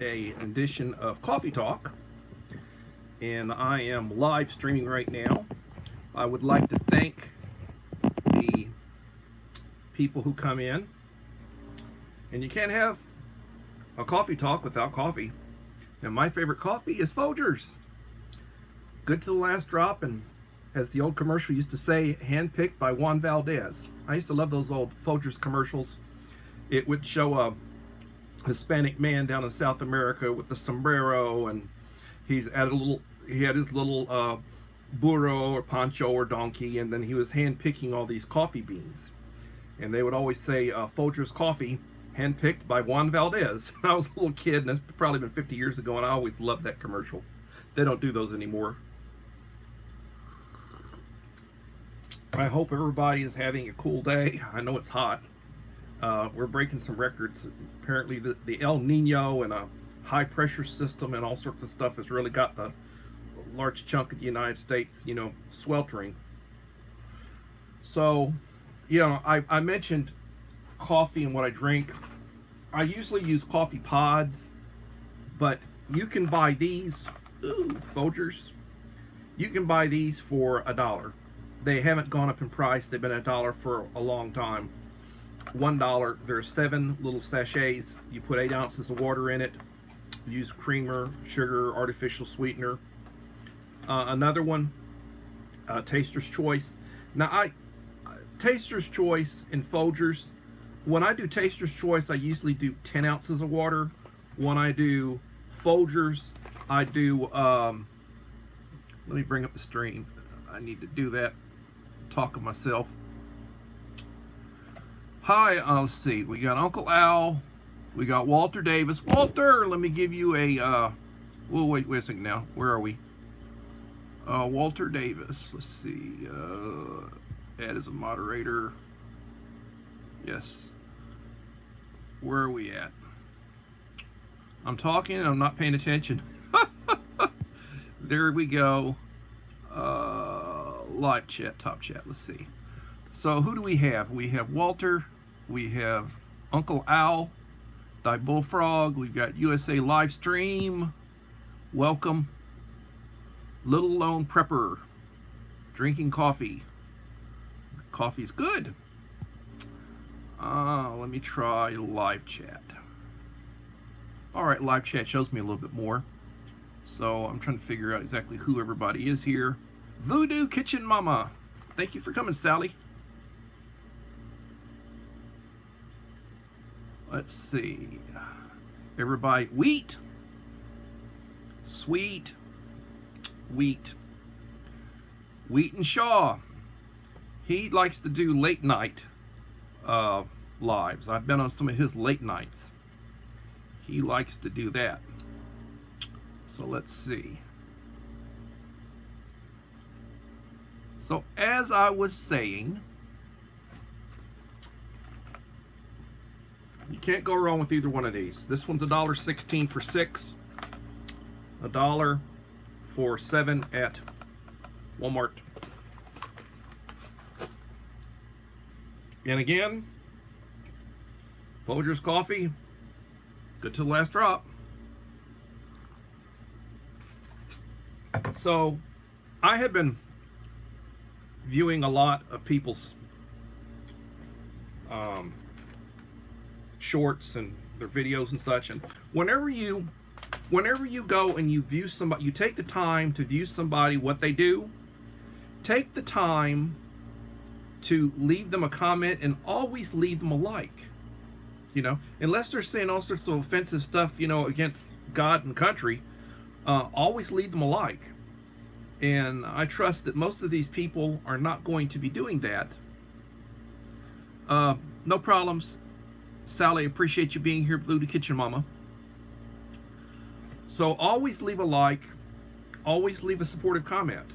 an edition of Coffee Talk, and I am live streaming right now. I would like to thank the people who come in, and you can't have a coffee talk without coffee. And my favorite coffee is Folgers. Good to the last drop, and as the old commercial used to say, handpicked by Juan Valdez. I used to love those old Folgers commercials. It would show a Hispanic man down in South America with the sombrero, and he had his little burro or poncho or donkey, and then he was hand picking all these coffee beans. And they would always say Folgers coffee, handpicked by Juan Valdez. I was a little kid, and that's probably been 50 years ago, and I always loved that commercial. They don't do those anymore. I hope everybody is having a cool day. I know it's hot. We're breaking some records. Apparently the El Nino and a high pressure system and all sorts of stuff has really got the large chunk of the United States, sweltering. So, I mentioned coffee and what I drink. I usually use coffee pods, but you can buy these, Folgers. You can buy these for $1. They haven't gone up in price. They've been $1 for a long time. $1. There's 7 little sachets. You put 8 ounces of water in it. Use creamer, sugar, artificial sweetener. Another one, Taster's Choice. Now, Taster's Choice and Folgers. When I do Taster's Choice, I usually do 10 ounces of water. When I do Folgers, I do. Let me bring up the stream. I need to do that. Talk of myself. Hi, let's see. We got Uncle Al. We got Walter Davis. Walter, let me give you a. Wait a second now. Where are we? Walter Davis. Let's see. Add as a moderator. Yes. Where are we at? I'm talking and I'm not paying attention. There we go. Live chat, top chat. Let's see. So who do we have? We have Walter. We have Uncle Al. Die Bullfrog. We've got USA live stream. Welcome. Little Lone Prepper. Drinking coffee. Coffee's good. Let me try live chat. All right, live chat shows me a little bit more. So I'm trying to figure out exactly who everybody is here. Voodoo Kitchen Mama. Thank you for coming, Sally. Let's see. Everybody. Wheat. Sweet. Wheat. Wheaton Shaw. He likes to do late night lives. I've been on some of his late nights. He likes to do that. So let's see. So as I was saying, you can't go wrong with either one of these. This one's $1.16 for 6. $1 for 7 at Walmart. And again, Folgers coffee, good to the last drop. So I have been viewing a lot of people's shorts and their videos and such, and whenever you go and you view somebody, you take the time to view somebody, what they do, take the time to leave them a comment, and always leave them a like. Unless they're saying all sorts of offensive stuff, against God and country, always leave them a like. And I trust that most of these people are not going to be doing that. No problems. Sally, appreciate you being here, Blue the Kitchen Mama. So always leave a like. Always leave a supportive comment.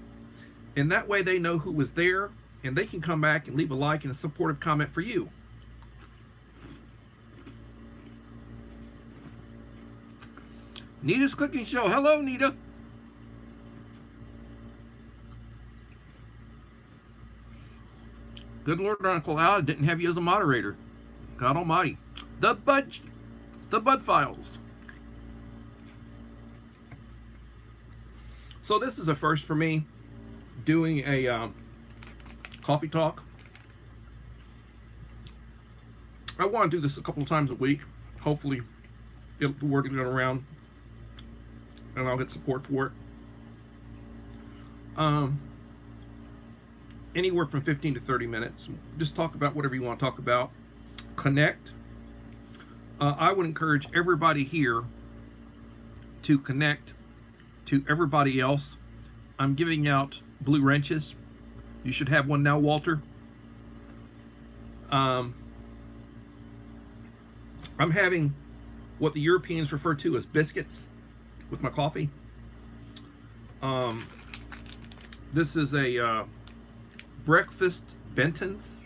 And that way they know who was there, and they can come back and leave a like and a supportive comment for you. Nita's Cooking Show. Hello, Nita. Good Lord, Uncle Al, didn't have you as a moderator. God Almighty. The Bud Files. So this is a first for me, doing a coffee talk. I want to do this a couple of times a week. Hopefully, the word will get around, and I'll get support for it. Anywhere from 15 to 30 minutes. Just talk about whatever you want to talk about. Connect. I would encourage everybody here to connect to everybody else. I'm giving out blue wrenches. You should have one now, Walter. I'm having what the Europeans refer to as biscuits with my coffee. This is a breakfast Benton's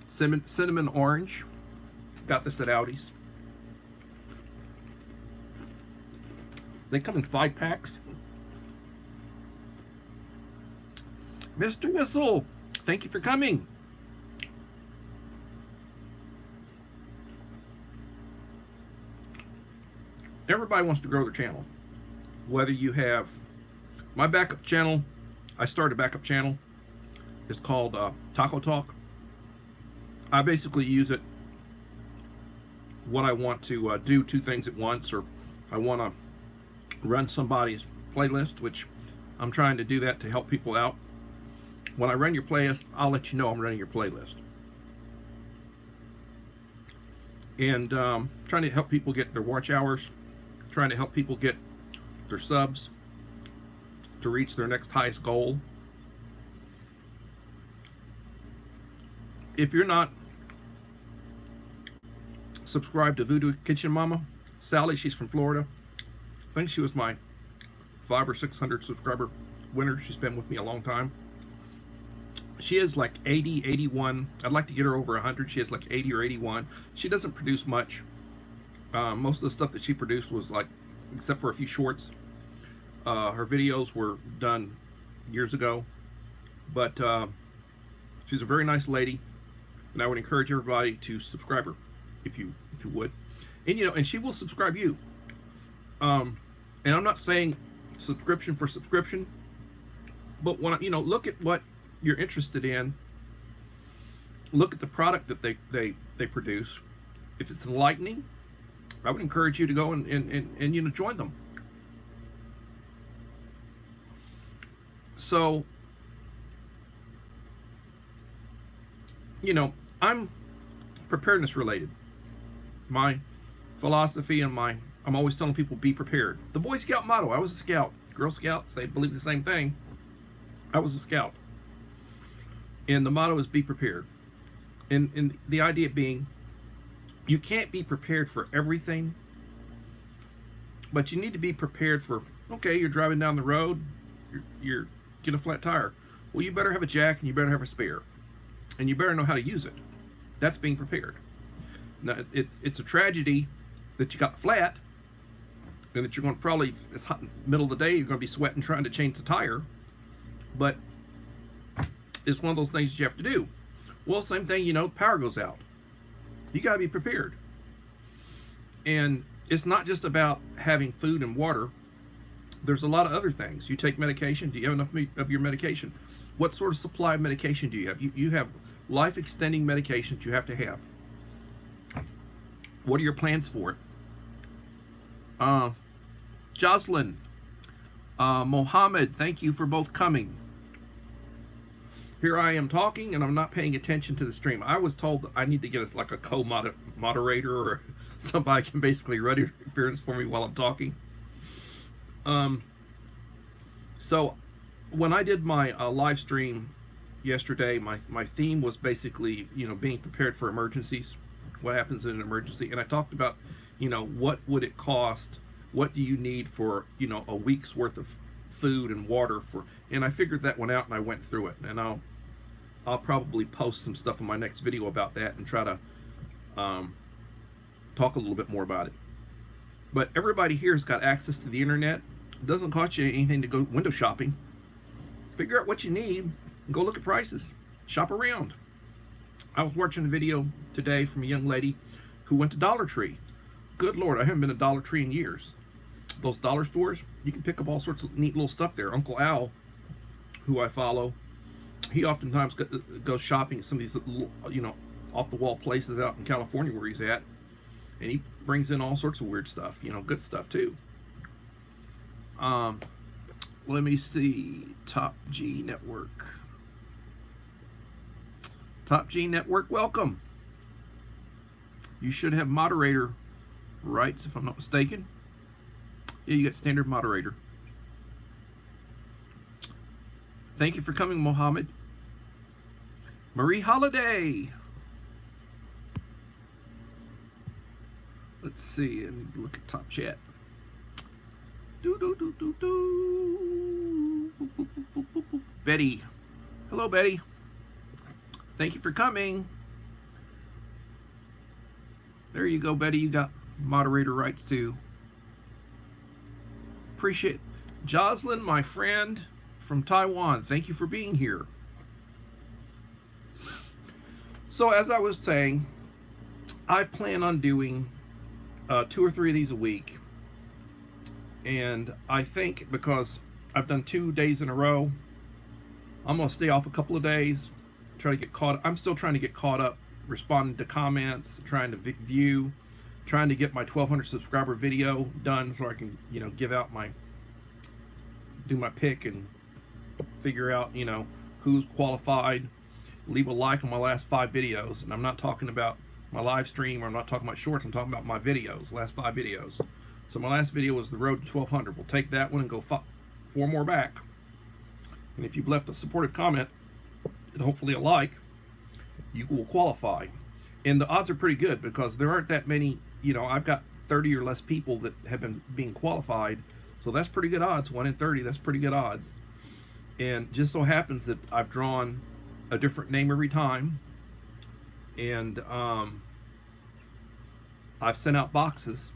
cinnamon orange. Got this at Aldi's. They come in 5 packs. Mr. Whistle, thank you for coming. Everybody wants to grow their channel. Whether you have my backup channel, I started a backup channel. It's called Taco Talk. I basically use it when I want to do 2 things at once, or I want to run somebody's playlist, which I'm trying to do that to help people out. When I run your playlist, I'll let you know I'm running your playlist. And trying to help people get their watch hours, trying to help people get their subs to reach their next highest goal. If you're not subscribed to Voodoo Kitchen Mama, Sally, she's from Florida. I think she was my 500 or 600 subscriber winner. She's been with me a long time. She is like 80, 81. I'd like to get her over 100. She has like 80 or 81. She doesn't produce much. Most of the stuff that she produced was like, except for a few shorts, her videos were done years ago. But she's a very nice lady, and I would encourage everybody to subscribe her if you would. And you know, and she will subscribe you. And I'm not saying subscription for subscription, but when you know, look at what you're interested in. Look at the product that they produce. If it's enlightening, I would encourage you to go and you know, join them. So, you know, I'm preparedness related. My philosophy and I'm always telling people, be prepared. The Boy Scout motto, I was a scout. Girl Scouts, they believe the same thing. I was a scout. And the motto is be prepared. And the idea being, you can't be prepared for everything, but you need to be prepared for, okay, you're driving down the road, you're getting a flat tire. Well, you better have a jack and you better have a spare. And you better know how to use it. That's being prepared. Now, it's a tragedy that you got flat, and that you're going to probably, it's hot in the middle of the day, you're going to be sweating trying to change the tire. But it's one of those things that you have to do. Well, same thing, you know, power goes out. You got to be prepared. And it's not just about having food and water. There's a lot of other things. You take medication. Do you have enough of your medication? What sort of supply of medication do you have? You have life-extending medications you have to have. What are your plans for it? Jocelyn, Mohammed, thank you for both coming. Here I am talking, and I'm not paying attention to the stream. I was told that I need to get like a co-moderator or somebody can basically run interference for me while I'm talking. So when I did my live stream yesterday, my theme was basically, you know, being prepared for emergencies. What happens in an emergency? And I talked about, you know, what would it cost? What do you need for, you know, a week's worth of food and water for? And I figured that one out, and I went through it. And I'll probably post some stuff in my next video about that and try to talk a little bit more about it. But everybody here has got access to the internet. It doesn't cost you anything to go window shopping. Figure out what you need and go look at prices. Shop around. I was watching a video today from a young lady who went to Dollar Tree. Good Lord, I haven't been to Dollar Tree in years. those dollar stores, you can pick up all sorts of neat little stuff there. Uncle Al, who I follow, he oftentimes goes shopping at some of these little, off the wall places out in California where he's at, and he brings in all sorts of weird stuff, good stuff too. Let me see. Top G Network. Top G Network, welcome. You should have moderator rights, if I'm not mistaken. Yeah, you got standard moderator. Thank you for coming, Mohammed. Marie Holiday. Let's see, and look at top chat. Betty. Hello, Betty. Thank you for coming. There you go, Betty. You got moderator rights too. Appreciate it. Jocelyn, my friend from Taiwan, thank you for being here. So as I was saying, I plan on doing 2 or 3 of these a week. And I think because I've done 2 days in a row, I'm going to stay off a couple of days, try to get caught. I'm still trying to get caught up, responding to comments, trying to view, trying to get my 1,200 subscriber video done so I can, give out do my pick and figure out, who's qualified. Leave a like on my last 5 videos. And I'm not talking about my live stream, or I'm not talking about shorts, I'm talking about my videos, last 5 videos. So my last video was the road to 1,200. We'll take that one and go 4 more back. And if you've left a supportive comment and hopefully a like, you will qualify. And the odds are pretty good because there aren't that many, I've got 30 or less people that have been being qualified. So that's pretty good odds. 1 in 30, that's pretty good odds. And just so happens that I've drawn a different name every time. And I've sent out boxes.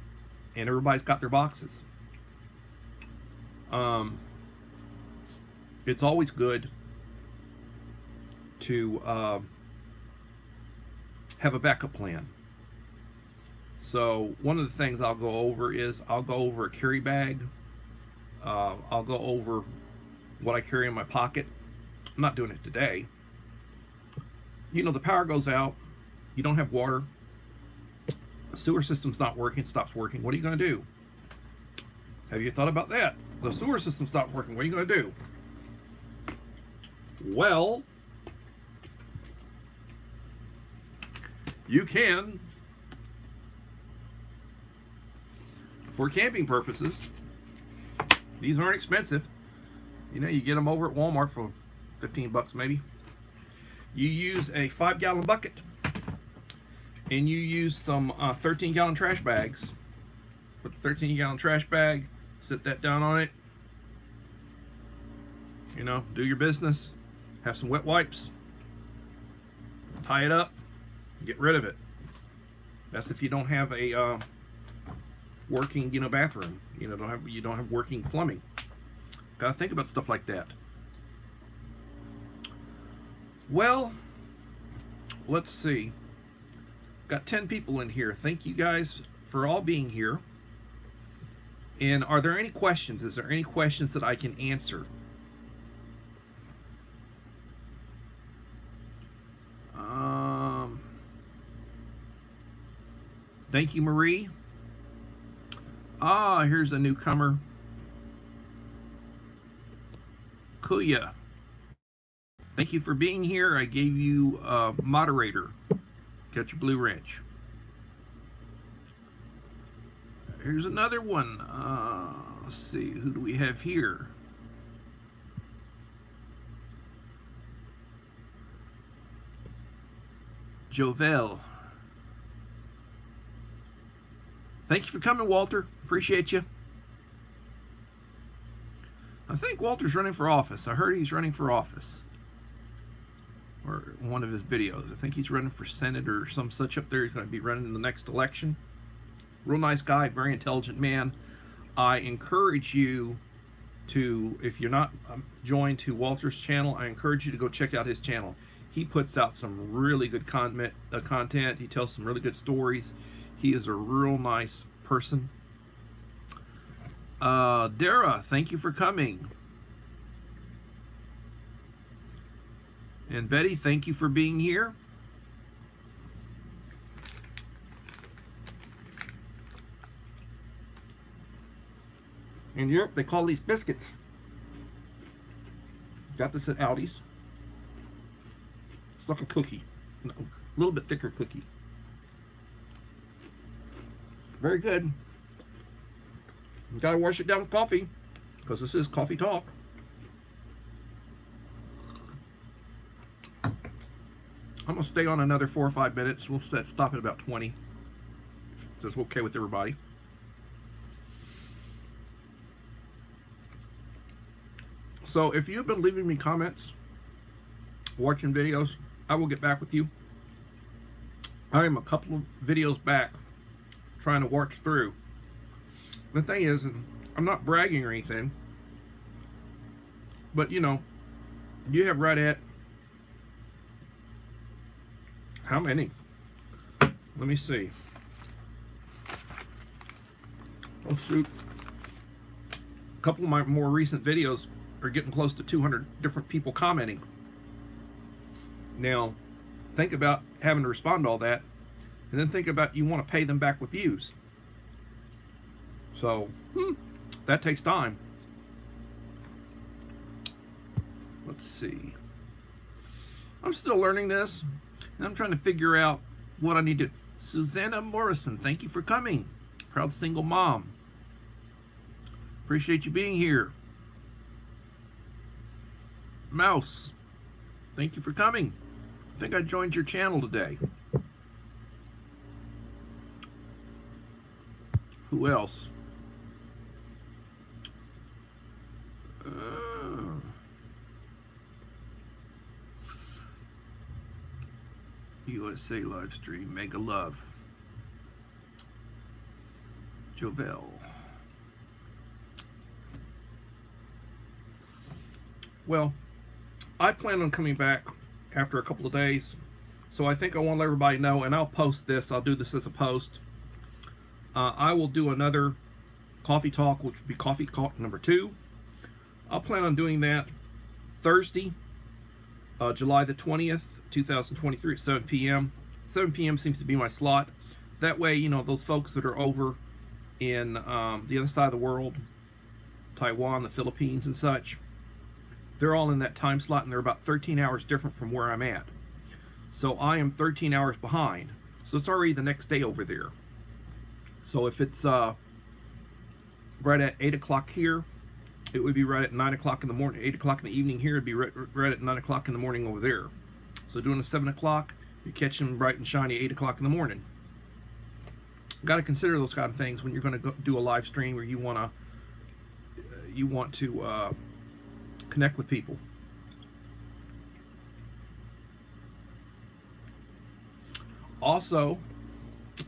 And everybody's got their boxes. It's always good to have a backup plan. So one of the things I'll go over is I'll go over a carry bag. I'll go over what I carry in my pocket. I'm not doing it today. The power goes out. You don't have water. The sewer system's not working, it stops working. What are you going to do? Have you thought about that? The sewer system stopped working. What are you going to do? Well, you can, for camping purposes, these aren't expensive. You get them over at Walmart for 15 bucks maybe. You use a 5-gallon bucket. And you use some 13-gallon trash bags. Put the 13-gallon trash bag, sit that down on it. Do your business. Have some wet wipes. Tie it up. Get rid of it. That's if you don't have a working, bathroom. You don't have working plumbing. Gotta think about stuff like that. Well, let's see. Got 10 people in here. Thank you guys for all being here. And are there any questions? Is there any questions that I can answer? Thank you, Marie. Here's a newcomer. Kuya. Thank you for being here. I gave you a moderator. Got your blue wrench. Here's another one. Let's see, who do we have here? Jovel. Thank you for coming, Walter. Appreciate you. I think Walter's running for office. I heard he's running for office. Or one of his videos. I think he's running for Senate or some such up there. He's going to be running in the next election. Real nice guy, very intelligent man. I encourage you to, if you're not joined to Walter's channel, I encourage you to go check out his channel. He puts out some really good content. He tells some really good stories. He is a real nice person. Dara, thank you for coming. And Betty, thank you for being here. In Europe, they call these biscuits. Got this at Aldi's. It's like a cookie, a little bit thicker cookie. Very good. You gotta wash it down with coffee, because this is Coffee Talk. I'm gonna stay on another 4 or 5 minutes. We'll stop at about 20. If that's okay with everybody. So if you've been leaving me comments, watching videos, I will get back with you. I am a couple of videos back trying to watch through. The thing is, and I'm not bragging or anything, but you know, you have right at how many? Let me see. Oh shoot. A couple of my more recent videos are getting close to 200 different people commenting. Now, think about having to respond to all that, and then think about you want to pay them back with views. So, that takes time. Let's see. I'm still learning this, and I'm trying to figure out what I need to... Susanna Morrison, thank you for coming. Proud single mom. Appreciate you being here. Mouse, thank you for coming. I think I joined your channel today. Who else? USA live stream, mega love. Jovel. Well, I plan on coming back after a couple of days, so I think I want to let everybody know, and I'll post this. I'll do this as a post. I will do another coffee talk, which would be coffee talk number 2. I'll plan on doing that Thursday, July the 20th, 2023 at 7 p.m. 7 p.m. seems to be my slot. That way, you know, those folks that are over in the other side of the world, Taiwan, the Philippines and such, they're all in that time slot, and they're about 13 hours different from where I'm at. So I am 13 hours behind. So it's already the next day over there. So if it's right at 8 o'clock here, it would be right at 9 o'clock in the morning. 8 o'clock in the evening here, it'd be right at 9 o'clock in the morning over there. So doing a 7 o'clock, you catch them bright and shiny 8 o'clock in the morning. Got to consider those kind of things when you're going to do a live stream, or you want to connect with people. Also,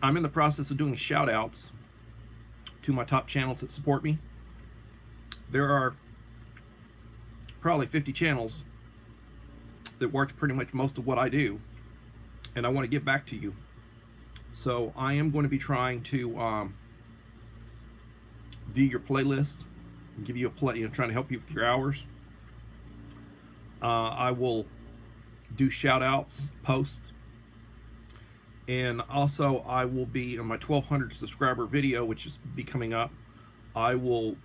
I'm in the process of doing shout outs to my top channels that support me. There are probably 50 channels that watch pretty much most of what I do, and I want to get back to you. So I am going to be trying to view your playlist and give you a play, trying to help you with your hours. I will do shout outs, posts, and also I will be on my 1200 subscriber video, which is be coming up. I will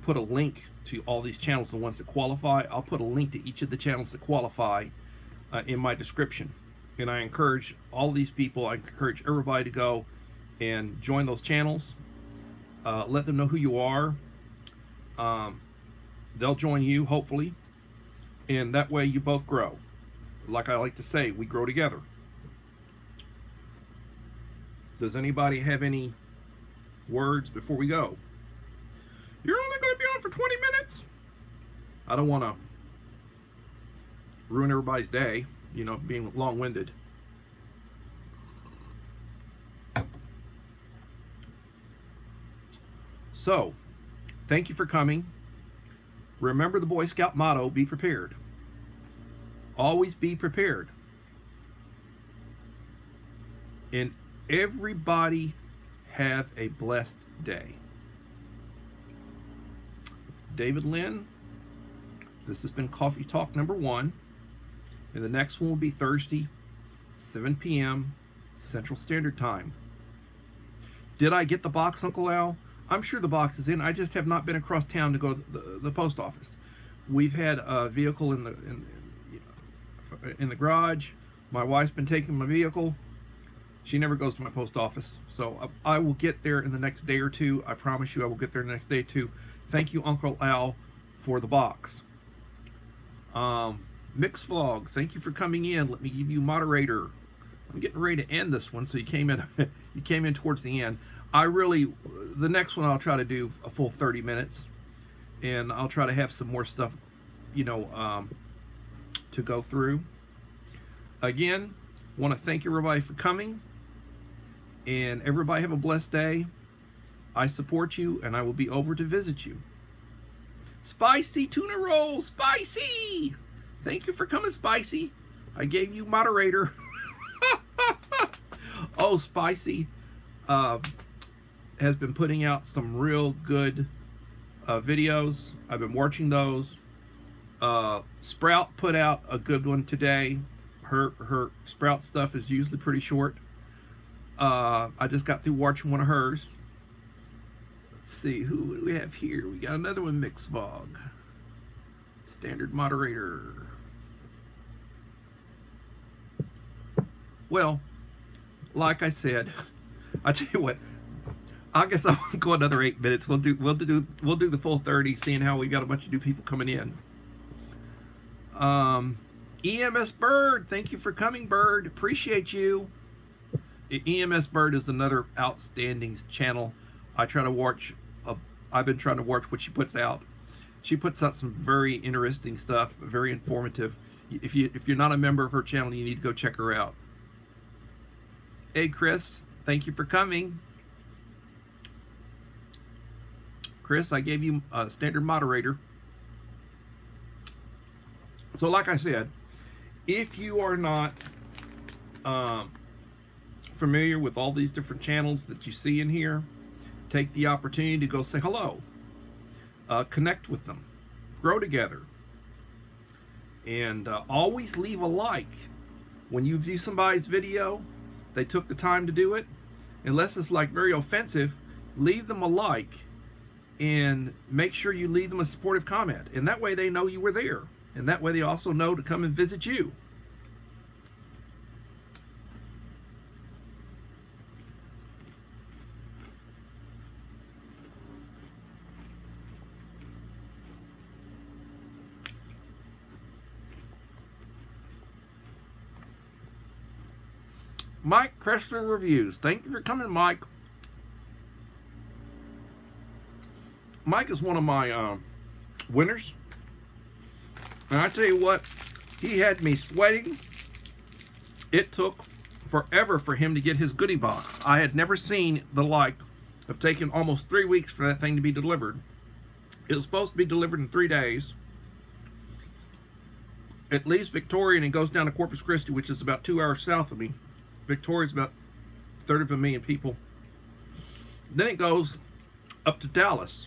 put a link to all these channels, the ones that qualify. I'll put a link to each of the channels that qualify in my description. And I encourage all these people, I encourage everybody to go and join those channels. Let them know who you are. They'll join you, hopefully. And that way you both grow. Like I like to say, we grow together. Does anybody have any words before we go? You're only going to be on for 20 minutes? I don't want to ruin everybody's day, being long-winded. So, thank you for coming. Remember the Boy Scout motto, be prepared. Always be prepared. And everybody have a blessed day. David Lynn. This has been Coffee Talk number 1. And the next one will be Thursday, 7 p.m. Central Standard Time. Did I get the box, Uncle Al? I'm sure the box is in. I just have not been across town to go to the post office. We've had a vehicle in the garage. My wife's been taking my vehicle. She never goes to my post office. So I will get there in the next day or two. I promise you I will get there in the next day or two. Thank you, Uncle Al, for the box. Mix Vlog, thank you for coming in. Let me give you moderator. I'm getting ready to end this one, so you came in you came in towards the end. The next one I'll try to do a full 30 minutes, and I'll try to have some more stuff, to go through. Again, want to thank everybody for coming, and everybody have a blessed day. I support you, and I will be over to visit you. Spicy tuna roll, Spicy! Thank you for coming, Spicy. I gave you moderator. Oh, Spicy has been putting out some real good videos. I've been watching those. Sprout put out a good one today. Her Sprout stuff is usually pretty short. I just got through watching one of hers. Let's see, who do we have here? We got another one, Mix Vlog. Standard moderator. Well, like I said, I tell you what, I guess I'll go another 8 minutes. We'll do the full 30, seeing how we got a bunch of new people coming in. EMS Bird, thank you for coming, Bird. Appreciate you. EMS Bird is another outstanding channel. I try to watch. I've been trying to watch what she puts out. She puts out some very interesting stuff, very informative. If you're not a member of her channel, you need to go check her out. Hey, Chris, thank you for coming. Chris, I gave you a standard moderator. So like I said, if you are not familiar with all these different channels that you see in here, take the opportunity to go say hello. Connect with them. Grow together. And always leave a like. When you view somebody's video, they took the time to do it. Unless it's like very offensive, leave them a like. And make sure you leave them a supportive comment. And that way they know you were there. And that way they also know to come and visit you. Mike Kressler Reviews. Thank you for coming, Mike. Mike is one of my winners. And I tell you what, he had me sweating. It took forever for him to get his goodie box. I had never seen the like of taking almost 3 weeks for that thing to be delivered. It was supposed to be delivered in 3 days. It leaves Victoria and it goes down to Corpus Christi, which is about 2 hours south of me. Victoria's about a third of a million people. Then it goes up to Dallas.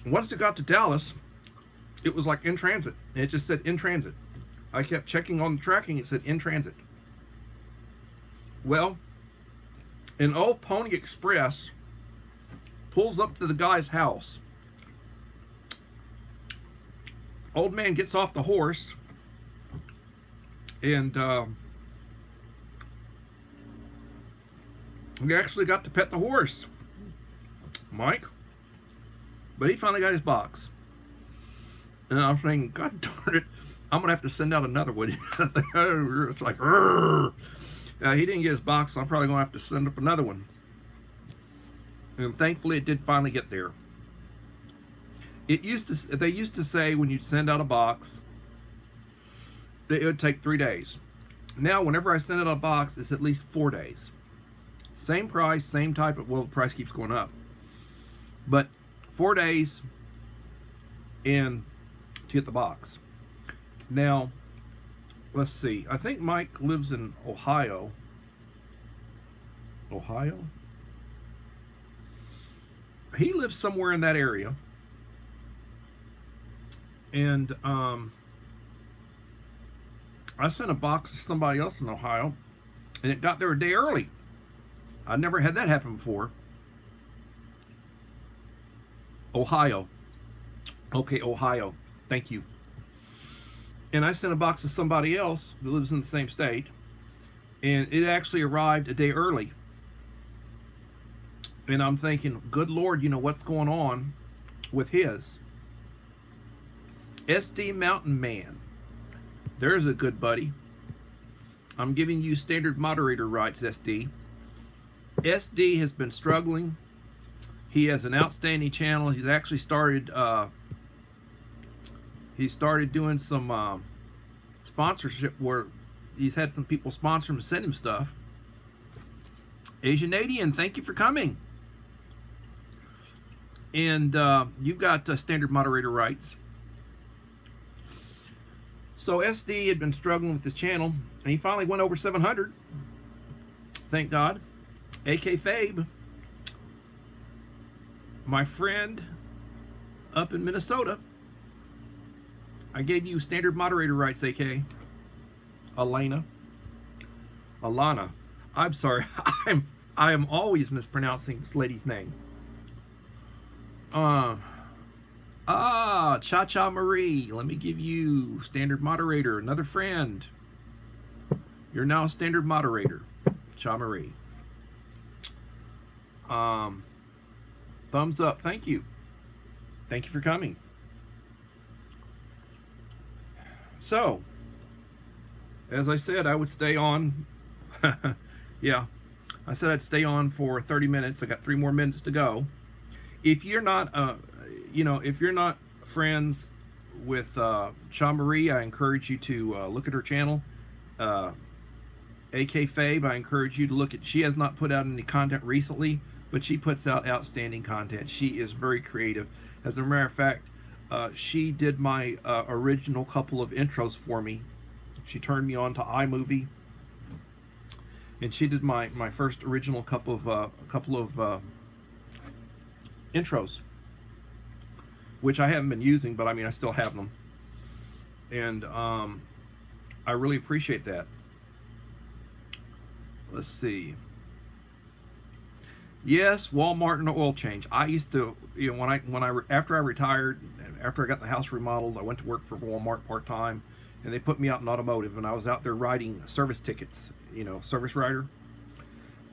Once it got to Dallas, it was like in transit. And it just said in transit. I kept checking on the tracking. It said in transit. Well, an old Pony Express pulls up to the guy's house. Old man gets off the horse and we actually got to pet the horse, Mike. But he finally got his box. And I was thinking, God darn it, I'm going to have to send out another one. It's like, he didn't get his box, so I'm probably going to have to send up another one. And thankfully, it did finally get there. They used to say when you'd send out a box, that it would take 3 days. Now, whenever I send out a box, it's at least 4 days. Same price, same type of, well, the price keeps going up. But 4 days in to get the box. Now, let's see. I think Mike lives in Ohio. Ohio? He lives somewhere in that area. And I sent a box to somebody else in Ohio, and it got there a day early. I never had that happen before. Ohio. Okay, Ohio. Thank you. And I sent a box to somebody else that lives in the same state, and it actually arrived a day early. And I'm thinking, good Lord, what's going on with his? SD Mountain Man. There's a good buddy. I'm giving you standard moderator rights, SD. SD has been struggling. He has an outstanding channel. He's actually started doing some sponsorship where he's had some people sponsor him and send him stuff. Asianadian, thank you for coming. And you've got standard moderator rights. So SD had been struggling with his channel, and he finally went over 700. Thank God. AK Fabe, my friend up in Minnesota, I gave you standard moderator rights, AK. Alana. I'm sorry. I am always mispronouncing this lady's name. Cha Cha Marie. Let me give you standard moderator. Another friend. You're now a standard moderator. Cha Marie. Thumbs up. Thank you. Thank you for coming. So, as I said, I would stay on. Yeah, I said I'd stay on for 30 minutes. I got 3 more minutes to go. If you're not, if you're not friends with Cha Marie, I encourage you to look at her channel. AK Fabe, I encourage you to look at. She has not put out any content recently, but she puts out outstanding content. She is very creative. As a matter of fact, she did my original couple of intros for me. She turned me on to iMovie, and she did my first original couple of intros, which I haven't been using, but I mean I still have them, and I really appreciate that. Let's see. Yes, Walmart and oil change. I used to, after I retired, after I got the house remodeled, I went to work for Walmart part-time, and they put me out in automotive, and I was out there writing service tickets, service writer.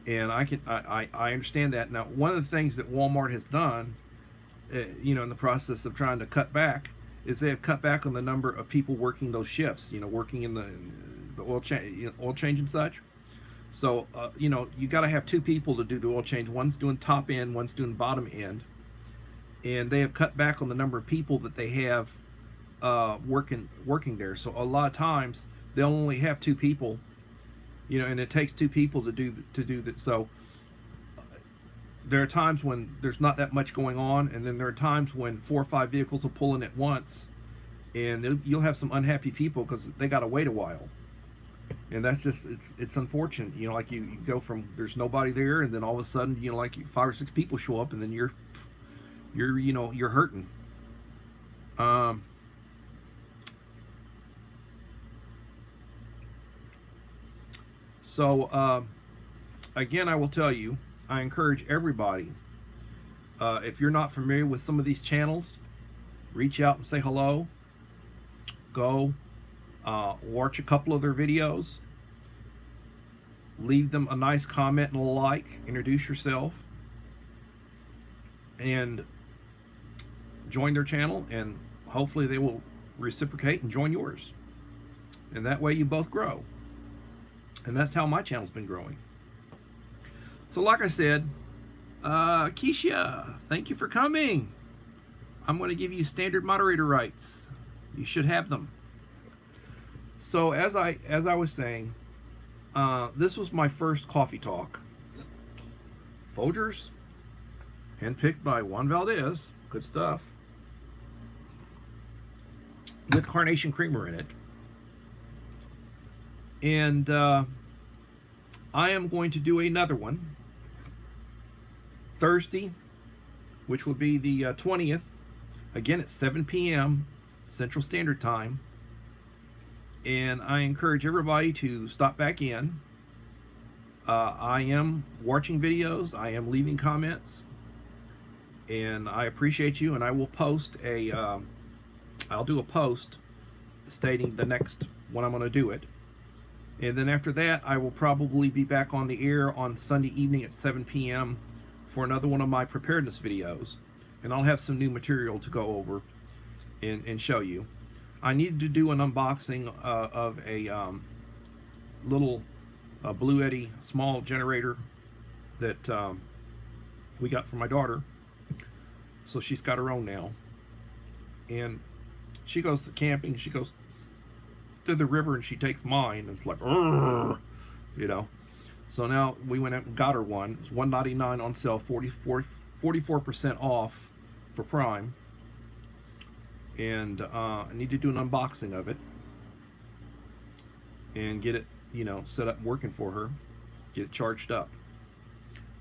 And I understand that. Now, one of the things that Walmart has done, in the process of trying to cut back, is they have cut back on the number of people working those shifts, working in the oil change and such. So, you got to have 2 people to do the oil change. One's doing top end, one's doing bottom end. And they have cut back on the number of people that they have working there. So a lot of times they'll only have 2 people, and it takes 2 people to do that. So there are times when there's not that much going on, and then there are times when 4 or 5 vehicles will pull in at once, and you'll have some unhappy people because they got to wait a while. And that's just, it's unfortunate, like you go from there's nobody there, and then all of a sudden, like 5 or 6 people show up, and then you're hurting. So again, I will tell you, I encourage everybody, if you're not familiar with some of these channels, reach out and say hello. Go watch a couple of their videos, leave them a nice comment and a like, introduce yourself, and join their channel, and hopefully they will reciprocate and join yours, and that way you both grow. And that's how my channel's been growing. So like I said, Keisha, thank you for coming. I'm going to give you standard moderator rights. You should have them. So as I was saying, this was my first coffee talk. Folgers, handpicked by Juan Valdez, good stuff, with carnation creamer in it. And I am going to do another one Thursday, which will be the 20th, again at 7 p.m. Central Standard Time. And I encourage everybody to stop back in. I am watching videos, I am leaving comments, and I appreciate you. And I will post I'll do a post stating the next when I'm going to do it. And then after that, I will probably be back on the air on Sunday evening at 7 p.m. for another one of my preparedness videos. And I'll have some new material to go over and show you. I needed to do an unboxing of a little Blue Eddy small generator that we got for my daughter. So she's got her own now. And she goes to camping, she goes to the river and she takes mine. It's like, you know. So now we went out and got her one. It's $199 on sale, 44% off for Prime. And I need to do an unboxing of it and get it, you know, set up working for her, get it charged up.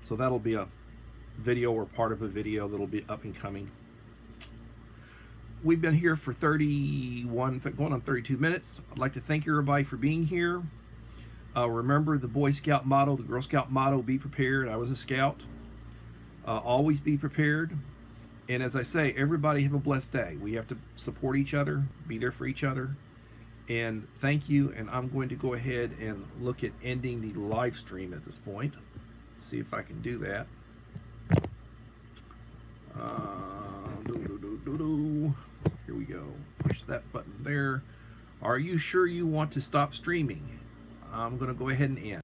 So that'll be a video or part of a video that'll be up and coming. We've been here for 31, going on 32 minutes. I'd like to thank everybody for being here. Remember the Boy Scout motto, the Girl Scout motto, be prepared. I was a scout. Always be prepared. And as I say, everybody have a blessed day. We have to support each other, be there for each other. And thank you. And I'm going to go ahead and look at ending the live stream at this point. See if I can do that. Here we go. Push that button there. Are you sure you want to stop streaming? I'm going to go ahead and end.